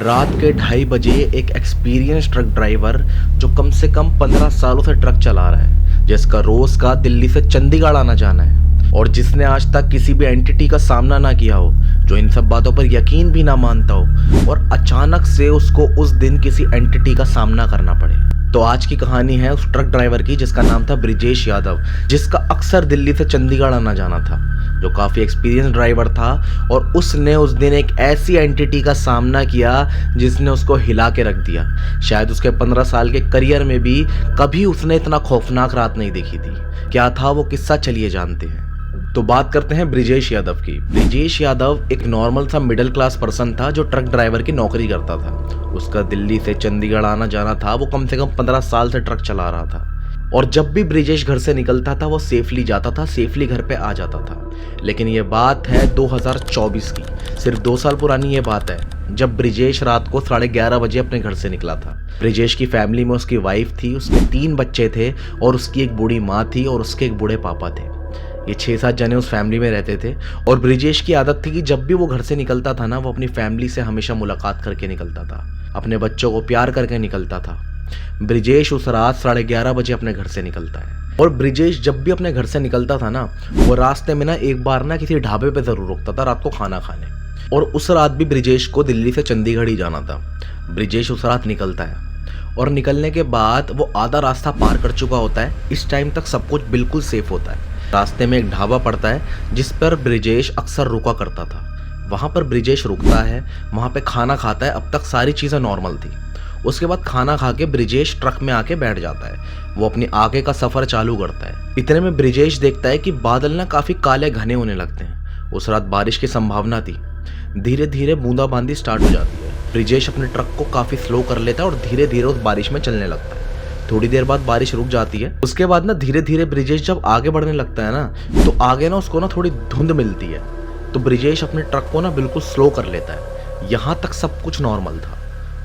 रात के 2:30 बजे एक एक्सपीरियंस ट्रक ड्राइवर जो कम से कम 15 सालों से ट्रक चला रहा है, जिसका रोज का दिल्ली से चंडीगढ़ आना जाना है और जिसने आज तक किसी भी एंटिटी का सामना ना किया हो, जो इन सब बातों पर यकीन भी ना मानता हो और अचानक से उसको उस दिन किसी एंटिटी का सामना करना पड़े। तो आज की कहानी है उस ट्रक ड्राइवर की जिसका नाम था ब्रिजेश यादव, जिसका अक्सर दिल्ली से चंडीगढ़ आना जाना था, जो काफ़ी एक्सपीरियंस ड्राइवर था और उसने उस दिन एक ऐसी एंटिटी का सामना किया जिसने उसको हिला के रख दिया। शायद उसके 15 साल के करियर में भी कभी उसने इतना खौफनाक रात नहीं देखी थी। क्या था वो किस्सा, चलिए जानते हैं। तो बात करते हैं ब्रिजेश यादव की। ब्रिजेश यादव एक नॉर्मल सा मिडिल क्लास पर्सन था जो ट्रक ड्राइवर की नौकरी करता था। उसका दिल्ली से चंडीगढ़ आना जाना था। वो कम से कम 15 साल से ट्रक चला रहा था और जब भी ब्रिजेश घर से निकलता था वो सेफली जाता था, सेफली घर पे आ जाता था। लेकिन ये बात है 2024 की, सिर्फ 2 साल पुरानी ये बात है, जब ब्रिजेश रात को 11:30 बजे अपने घर से निकला था। ब्रिजेश की फैमिली में उसकी वाइफ थी, उसके 3 बच्चे थे और उसकी एक बूढ़ी माँ थी और उसके एक बूढ़े पापा थे। ये 6-7 जने उस फैमिली में रहते थे और ब्रिजेश की आदत थी कि जब भी वो घर से निकलता था ना, वो अपनी फैमिली से हमेशा मुलाकात करके निकलता था, अपने बच्चों को प्यार करके निकलता था। ब्रिजेश उस रात 11:30 बजे अपने घर से निकलता है और ब्रिजेश जब भी अपने घर से निकलता था ना, वो रास्ते में ना एक बार ना किसी ढाबे पे जरूर रुकता था रात को खाना खाने। और उस रात भी ब्रिजेश को दिल्ली से चंडीगढ़ ही जाना था। ब्रिजेश उस रात निकलता है और निकलने के बाद वो आधा रास्ता पार कर चुका होता है। इस टाइम तक सब कुछ बिल्कुल सेफ होता है। रास्ते में एक ढाबा पड़ता है जिस पर ब्रिजेश अक्सर रुका करता था। वहाँ पर ब्रिजेश रुकता है, वहाँ पे खाना खाता है। अब तक सारी चीज़ें नॉर्मल थी। उसके बाद खाना खा के ब्रिजेश ट्रक में आके बैठ जाता है। वो अपनी आगे का सफ़र चालू करता है। इतने में ब्रिजेश देखता है कि बादल ना काफ़ी काले घने होने लगते हैं। उस रात बारिश की संभावना थी। धीरे धीरे बूंदाबांदी स्टार्ट हो जाती है। ब्रिजेश अपने ट्रक को काफ़ी स्लो कर लेता है और धीरे धीरे उस बारिश में चलने लगता है। थोड़ी देर बाद बारिश रुक जाती है। उसके बाद ना धीरे धीरे ब्रिजेश जब आगे बढ़ने लगता है ना, तो आगे ना उसको ना थोड़ी धुंध मिलती है। तो ब्रिजेश अपने ट्रक को ना बिल्कुल स्लो कर लेता है। यहाँ तक सब कुछ नॉर्मल था।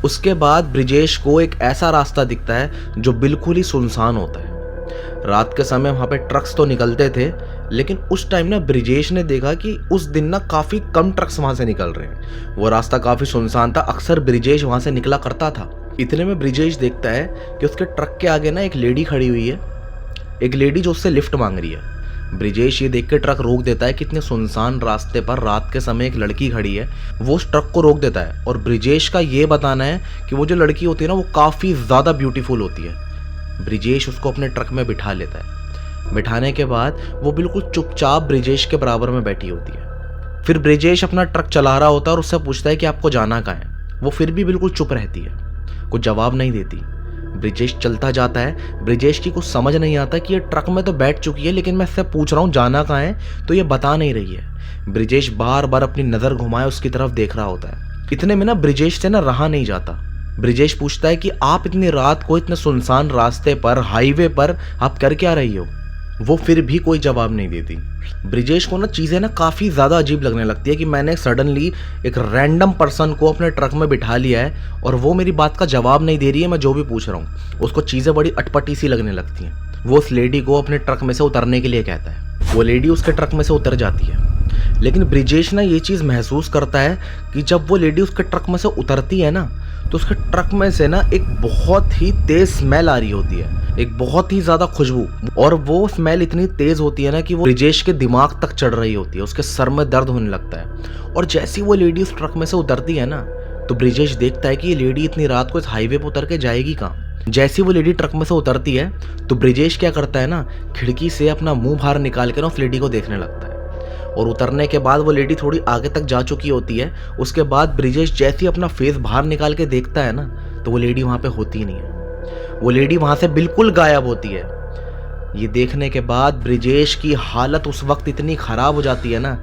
उसके बाद ब्रिजेश को एक ऐसा रास्ता दिखता है जो बिल्कुल ही सुनसान होता है। रात के समय वहाँ पे ट्रक्स तो निकलते थे, लेकिन उस टाइम ना ब्रिजेश ने देखा कि उस दिन ना काफ़ी कम ट्रक्स वहाँ से निकल रहे हैं। वो रास्ता काफ़ी सुनसान था। अक्सर ब्रिजेश वहाँ से निकला करता था। इतने में ब्रिजेश देखता है कि उसके ट्रक के आगे ना एक लेडी खड़ी हुई है, एक लेडी जो उससे लिफ्ट मांग रही है। ब्रिजेश ये देख के ट्रक रोक देता है कि इतने सुनसान रास्ते पर रात के समय एक लड़की खड़ी है। वो उस ट्रक को रोक देता है और ब्रिजेश का ये बताना है कि वो जो लड़की होती है ना, वो काफ़ी ज़्यादा ब्यूटीफुल होती है। ब्रिजेश उसको अपने ट्रक में बिठा लेता है। बिठाने के बाद वो बिल्कुल चुपचाप ब्रिजेश के बराबर में बैठी होती है। फिर ब्रिजेश अपना ट्रक चला रहा होता है और उससे पूछता है कि आपको जाना कहाँ है। वो फिर भी बिल्कुल चुप रहती है, कुछ जवाब नहीं देती। ब्रिजेश चलता जाता है। ब्रिजेश की कुछ समझ नहीं आता कि ये ट्रक में तो बैठ चुकी है, लेकिन मैं इससे पूछ रहा हूँ जाना कहाँ है, तो ये बता नहीं रही है। ब्रिजेश बार बार अपनी नज़र घुमाए उसकी तरफ देख रहा होता है। इतने में ना ब्रिजेश से ना रहा नहीं जाता। ब्रिजेश पूछता है कि आप इतनी रात को इतने सुनसान रास्ते पर, हाईवे पर आप कर क्या रही हो। वो फिर भी कोई जवाब नहीं देती। ब्रिजेश को ना चीज़ें ना काफ़ी ज़्यादा अजीब लगने लगती है कि मैंने सडनली एक रैंडम पर्सन को अपने ट्रक में बिठा लिया है और वो मेरी बात का जवाब नहीं दे रही है, मैं जो भी पूछ रहा हूँ। उसको चीज़ें बड़ी अटपटी सी लगने लगती हैं। वो उस लेडी को अपने ट्रक में से उतरने के लिए कहता है। वो लेडी उसके ट्रक में से उतर जाती है। लेकिन ब्रिजेश ना ये चीज़ महसूस करता है कि जब वो लेडी उसके ट्रक में से उतरती है ना, तो उसके ट्रक में से ना एक बहुत ही तेज स्मेल आ रही होती है, एक बहुत ही ज़्यादा खुशबू। और वो स्मेल इतनी तेज़ होती है ना कि वो ब्रिजेश के दिमाग तक चढ़ रही होती है। उसके सर में दर्द होने लगता है। और जैसी वो लेडी उस ट्रक में से उतरती है ना, तो ब्रिजेश देखता है कि ये लेडी इतनी रात को इस हाईवे पर उतर के जाएगी कहाँ। जैसी वो लेडी ट्रक में से उतरती है तो ब्रिजेश क्या करता है ना, खिड़की से अपना मुंह बाहर निकाल के ना उस लेडी को देखने लगता है। और उतरने के बाद वो लेडी थोड़ी आगे तक जा चुकी होती है। उसके बाद ब्रिजेश जैसे ही अपना फेस बाहर निकाल के देखता है ना, तो वो लेडी वहाँ पे होती ही नहीं है। वो लेडी वहाँ से बिल्कुल गायब होती है। ये देखने के बाद ब्रिजेश की हालत उस वक्त इतनी ख़राब हो जाती है ना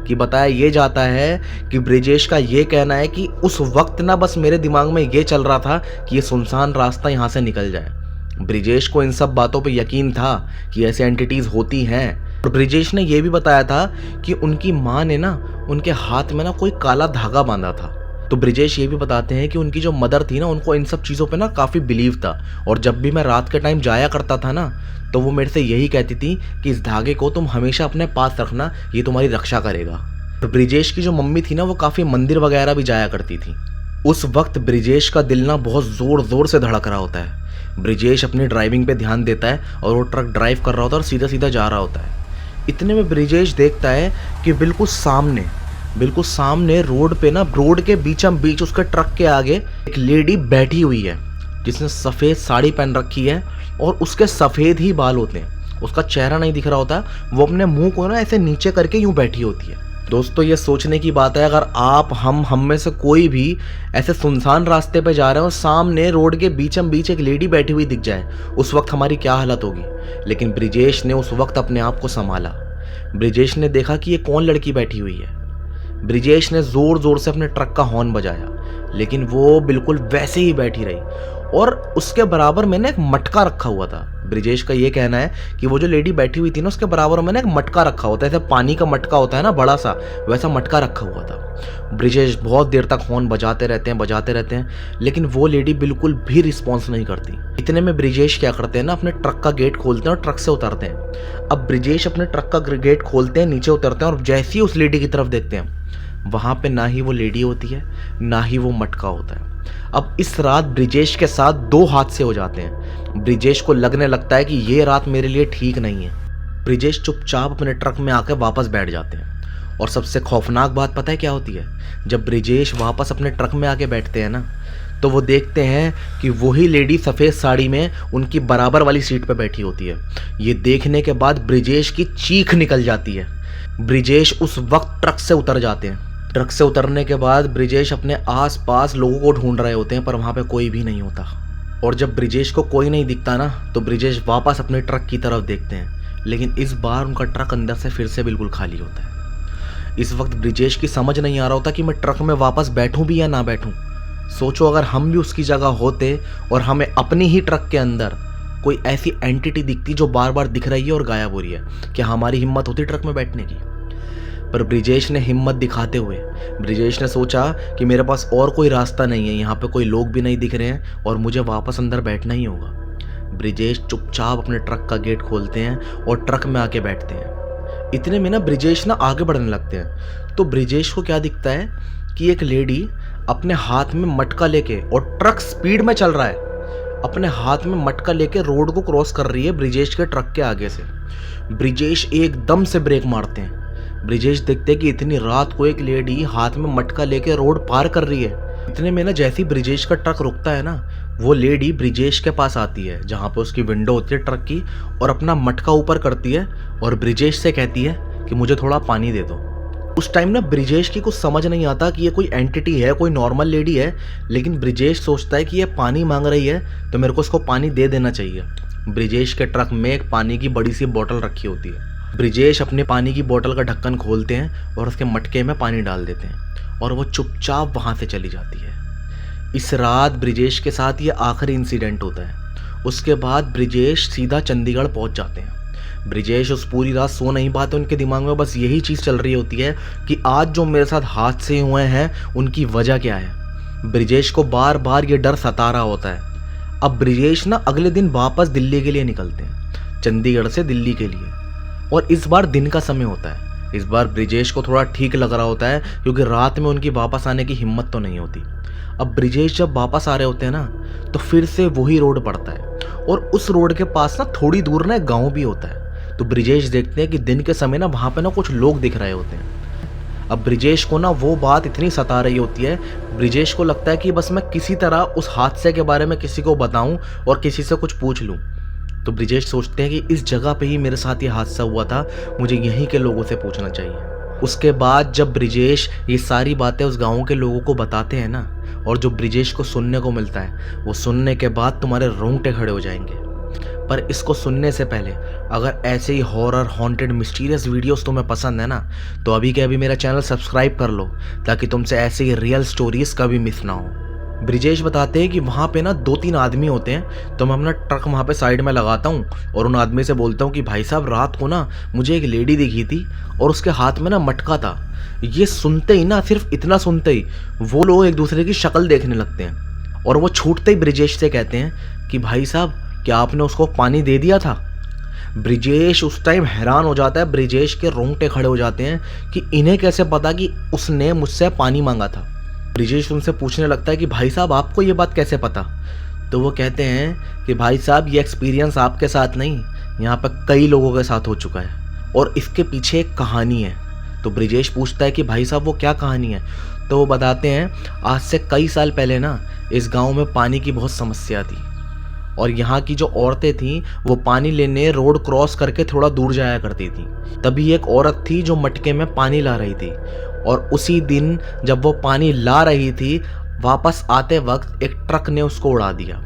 कि बताया ये जाता है कि ब्रिजेश का ये कहना है कि उस वक्त ना बस मेरे दिमाग में ये चल रहा था कि ये सुनसान रास्ता यहाँ से निकल जाए। ब्रिजेश को इन सब बातों पे यकीन था कि ऐसे एंटिटीज़ होती हैं। और ब्रिजेश ने यह भी बताया था कि उनकी माँ ने ना उनके हाथ में ना कोई काला धागा बांधा था। तो ब्रिजेश ये भी बताते हैं कि उनकी जो मदर थी ना, उनको इन सब चीज़ों पे ना काफ़ी बिलीव था। और जब भी मैं रात के टाइम जाया करता था ना, तो वो मेरे से यही कहती थी कि इस धागे को तुम हमेशा अपने पास रखना, ये तुम्हारी रक्षा करेगा। तो ब्रिजेश की जो मम्मी थी ना, वो काफ़ी मंदिर वगैरह भी जाया करती थी। उस वक्त ब्रिजेश का दिल ना बहुत ज़ोर ज़ोर से धड़क रहा होता है। ब्रिजेश अपनी ड्राइविंग पे ध्यान देता है और वो ट्रक ड्राइव कर रहा होता है और सीधा सीधा जा रहा होता है। इतने में ब्रिजेश देखता है कि बिल्कुल सामने रोड पे ना, रोड के बीचम बीच उसके ट्रक के आगे एक लेडी बैठी हुई है जिसने सफ़ेद साड़ी पहन रखी है और उसके सफ़ेद ही बाल होते हैं। उसका चेहरा नहीं दिख रहा होता, वो अपने मुंह को ना ऐसे नीचे करके यूं बैठी होती है। दोस्तों, ये सोचने की बात है, अगर आप हम में से कोई भी ऐसे सुनसान रास्ते पे जा रहे हैं और सामने रोड के बीचम बीच एक लेडी बैठी हुई दिख जाए, उस वक्त हमारी क्या हालत होगी। लेकिन ब्रिजेश ने उस वक्त अपने आप को संभाला। ब्रिजेश ने देखा कि ये कौन लड़की बैठी हुई है। ब्रिजेश ने ज़ोर ज़ोर से अपने ट्रक का हॉर्न बजाया, लेकिन वो बिल्कुल वैसे ही बैठी रही और उसके बराबर मैंने एक मटका रखा हुआ था। ब्रिजेश का ये कहना है कि वो जो लेडी बैठी हुई थी ना, उसके बराबर मैंने एक मटका रखा होता है, जैसे पानी का मटका होता है ना बड़ा सा, वैसा मटका रखा हुआ था। ब्रिजेश बहुत देर तक हॉर्न बजाते रहते हैं, लेकिन वो लेडी बिल्कुल भी रिस्पॉन्स नहीं करती। इतने में ब्रिजेश क्या करते हैं ना, अपने ट्रक का गेट खोलते हैं और ट्रक से उतरते हैं। अब ब्रिजेश अपने ट्रक का गेट खोलते हैं, नीचे उतरते हैं और जैसे ही उस लेडी की तरफ देखते हैं, वहाँ पे ना ही वो लेडी होती है, ना ही वो मटका होता है। अब इस रात ब्रिजेश के साथ दो हादसे हो जाते हैं। ब्रिजेश को लगने लगता है कि ये रात मेरे लिए ठीक नहीं है। ब्रिजेश चुपचाप अपने ट्रक में आकर वापस बैठ जाते हैं। और सबसे खौफनाक बात पता है क्या होती है? जब ब्रिजेश वापस अपने ट्रक में आके बैठते हैं ना, तो वो देखते हैं कि वही लेडी सफ़ेद साड़ी में उनकी बराबर वाली सीट पर बैठी होती है। ये देखने के बाद ब्रिजेश की चीख निकल जाती है। ब्रिजेश उस वक्त ट्रक से उतर जाते हैं। ट्रक से उतरने के बाद ब्रिजेश अपने आसपास लोगों को ढूंढ रहे होते हैं, पर वहाँ पे कोई भी नहीं होता। और जब ब्रिजेश को कोई नहीं दिखता ना, तो ब्रिजेश वापस अपने ट्रक की तरफ देखते हैं, लेकिन इस बार उनका ट्रक अंदर से फिर से बिल्कुल खाली होता है। इस वक्त ब्रिजेश की समझ नहीं आ रहा होता कि मैं ट्रक में वापस बैठूं भी या ना बैठूं। सोचो, अगर हम भी उसकी जगह होते और हमें अपनी ही ट्रक के अंदर कोई ऐसी एंटिटी दिखती जो बार बार दिख रही है और गायब हो रही है, क्या हमारी हिम्मत होती ट्रक में बैठने की? पर ब्रिजेश ने हिम्मत दिखाते हुए ब्रिजेश ने सोचा कि मेरे पास और कोई रास्ता नहीं है, यहाँ पे कोई लोग भी नहीं दिख रहे हैं और मुझे वापस अंदर बैठना ही होगा। ब्रिजेश चुपचाप अपने ट्रक का गेट खोलते हैं और ट्रक में आके बैठते हैं। इतने में ना ब्रिजेश ना आगे बढ़ने लगते हैं, तो ब्रिजेश को क्या दिखता है कि एक लेडी अपने हाथ में मटका लेके, और ट्रक स्पीड में चल रहा है, अपने हाथ में मटका लेके रोड को क्रॉस कर रही है ब्रिजेश के ट्रक के आगे से। ब्रिजेश एकदम से ब्रेक मारते हैं। ब्रिजेश देखते हैं कि इतनी रात को एक लेडी हाथ में मटका लेके रोड पार कर रही है। इतने में ना जैसे ही ब्रिजेश का ट्रक रुकता है ना, वो लेडी ब्रिजेश के पास आती है जहाँ पे उसकी विंडो होती है ट्रक की, और अपना मटका ऊपर करती है और ब्रिजेश से कहती है कि मुझे थोड़ा पानी दे दो। उस टाइम ना ब्रिजेश की कुछ समझ नहीं आता कि ये कोई एंटिटी है, कोई नॉर्मल लेडी है, लेकिन ब्रिजेश सोचता है कि ये पानी मांग रही है तो मेरे को उसको पानी दे देना चाहिए। ब्रिजेश के ट्रक में एक पानी की बड़ी सी बोतल रखी होती है। ब्रिजेश अपने पानी की बोतल का ढक्कन खोलते हैं और उसके मटके में पानी डाल देते हैं और वो चुपचाप वहाँ से चली जाती है। इस रात ब्रिजेश के साथ ये आखिरी इंसिडेंट होता है। उसके बाद ब्रिजेश सीधा चंडीगढ़ पहुँच जाते हैं। ब्रिजेश उस पूरी रात सो नहीं पाते, उनके दिमाग में बस यही चीज़ चल रही होती है कि आज जो मेरे साथ हादसे हुए हैं उनकी वजह क्या है। ब्रिजेश को बार बार ये डर सता रहा होता है। अब ब्रिजेश ना अगले दिन वापस दिल्ली के लिए निकलते हैं, चंडीगढ़ से दिल्ली के लिए, और इस बार दिन का समय होता है। इस बार ब्रिजेश को थोड़ा ठीक लग रहा होता है क्योंकि रात में उनकी वापस आने की हिम्मत तो नहीं होती। अब ब्रिजेश जब वापस आ रहे होते हैं ना, तो फिर से वही रोड पड़ता है और उस रोड के पास ना थोड़ी दूर ना एक गाँव भी होता है। तो ब्रिजेश देखते हैं कि दिन के समय ना वहाँ पे ना कुछ लोग दिख रहे होते हैं। अब ब्रिजेश को ना वो बात इतनी सता रही होती है, ब्रिजेश को लगता है कि बस मैं किसी तरह उस हादसे के बारे में किसी को बताऊं और किसी से कुछ पूछ लूं। तो ब्रिजेश सोचते हैं कि इस जगह पे ही मेरे साथ ये हादसा हुआ था, मुझे यहीं के लोगों से पूछना चाहिए। उसके बाद जब ब्रिजेश ये सारी बातें उस गाँव के लोगों को बताते हैं ना, और जो ब्रिजेश को सुनने को मिलता है, वो सुनने के बाद तुम्हारे रोंगटे खड़े हो जाएंगे। पर इसको सुनने से पहले अगर ऐसे ही हॉरर, हॉन्टेड, मिस्टीरियस वीडियोस तुम्हें पसंद है ना, तो अभी के अभी मेरा चैनल सब्सक्राइब कर लो ताकि तुमसे ऐसे ही रियल स्टोरीज कभी मिस ना हो। ब्रिजेश बताते हैं कि वहाँ पे ना 2-3 आदमी होते हैं, तो मैं अपना ट्रक वहाँ पे साइड में लगाता हूँ और उन आदमी से बोलता हूँ कि भाई साहब, रात को ना मुझे एक लेडी दिखी थी और उसके हाथ में ना मटका था। ये सुनते ही ना, सिर्फ इतना सुनते ही वो लोग एक दूसरे की शक्ल देखने लगते हैं और वो छूटते ही ब्रिजेश से कहते हैं कि भाई साहब, क्या आपने उसको पानी दे दिया था? ब्रिजेश उस टाइम हैरान हो जाता है, ब्रिजेश के रोंगटे खड़े हो जाते हैं कि इन्हें कैसे पता कि उसने मुझसे पानी मांगा था। ब्रिजेश उनसे पूछने लगता है कि भाई साहब आपको ये बात कैसे पता। तो वो कहते हैं कि भाई साहब ये एक्सपीरियंस आपके साथ नहीं, यहाँ पर कई लोगों के साथ हो चुका है और इसके पीछे एक कहानी है। तो ब्रिजेश पूछता है कि भाई साहब वो क्या कहानी है। तो वो बताते हैं आज से कई साल पहले ना इस गांव में पानी की बहुत समस्या थी और यहाँ की जो औरतें थीं वो पानी लेने रोड क्रॉस करके थोड़ा दूर जाया करती थी। तभी एक औरत थी जो मटके में पानी ला रही थी और उसी दिन जब वो पानी ला रही थी वापस आते वक्त एक ट्रक ने उसको उड़ा दिया।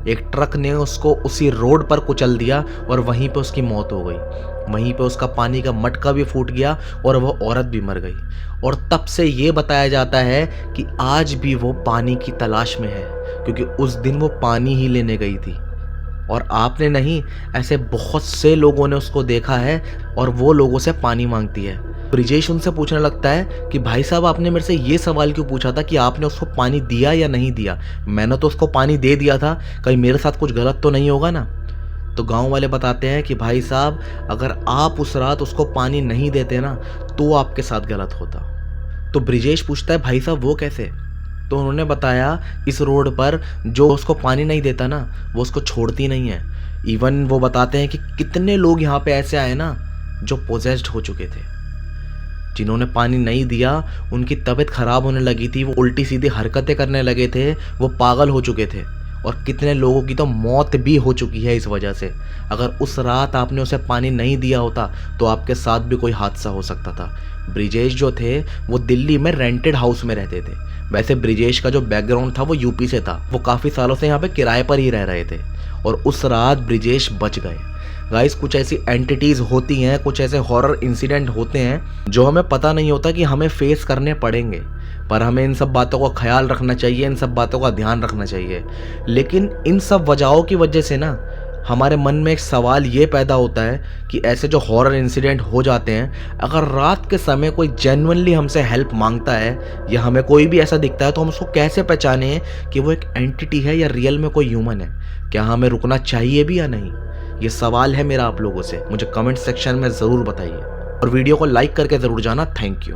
एक ट्रक ने उसको उसी रोड पर कुचल दिया और वहीं पे उसकी मौत हो गई। वहीं पे उसका पानी का मटका भी फूट गया और वो औरत भी मर गई। और तब से ये बताया जाता है कि आज भी वो पानी की तलाश में है, क्योंकि उस दिन वो पानी ही लेने गई थी। और आपने नहीं, ऐसे बहुत से लोगों ने उसको देखा है और वो लोगों से पानी मांगती है। ब्रिजेश उनसे पूछने लगता है कि भाई साहब आपने मेरे से ये सवाल क्यों पूछा था कि आपने उसको पानी दिया या नहीं दिया। मैंने तो उसको पानी दे दिया था, कहीं मेरे साथ कुछ गलत तो नहीं होगा ना। तो गांव वाले बताते हैं कि भाई साहब अगर आप उस रात उसको पानी नहीं देते ना तो आपके साथ गलत होता। तो ब्रिजेश पूछता है भाई साहब वो कैसे। तो उन्होंने बताया इस रोड पर जो उसको पानी नहीं देता ना वो उसको छोड़ती नहीं है। इवन वो बताते हैं कि कितने लोग यहाँ पे ऐसे आए ना जो पोजेस्ड हो चुके थे, जिन्होंने पानी नहीं दिया उनकी तबीयत खराब होने लगी थी, वो उल्टी सीधी हरकतें करने लगे थे, वो पागल हो चुके थे और कितने लोगों की तो मौत भी हो चुकी है इस वजह से। अगर उस रात आपने उसे पानी नहीं दिया होता तो आपके साथ भी कोई हादसा हो सकता था। ब्रिजेश जो थे वो दिल्ली में रेंटेड हाउस में रहते थे। वैसे ब्रिजेश का जो बैकग्राउंड था वो यूपी से था, वो काफ़ी सालों से यहाँ पे किराए पर ही रह रहे थे और उस रात ब्रिजेश बच गए। गाइस कुछ ऐसी एंटिटीज़ होती हैं, कुछ ऐसे हॉरर इंसिडेंट होते हैं जो हमें पता नहीं होता कि हमें फेस करने पड़ेंगे, पर हमें इन सब बातों का ख्याल रखना चाहिए, इन सब बातों का ध्यान रखना चाहिए। लेकिन इन सब वजहों की वजह से ना हमारे मन में एक सवाल ये पैदा होता है कि ऐसे जो हॉरर इंसिडेंट हो जाते हैं, अगर रात के समय कोई जेन्युइनली हमसे हेल्प मांगता है या हमें कोई भी ऐसा दिखता है तो हम उसको कैसे पहचाने कि वो एक एंटिटी है या रियल में कोई ह्यूमन है। क्या हमें रुकना चाहिए भी या नहीं, ये सवाल है मेरा आप लोगों से। मुझे कमेंट सेक्शन में ज़रूर बताइए और वीडियो को लाइक करके ज़रूर जाना। Thank you.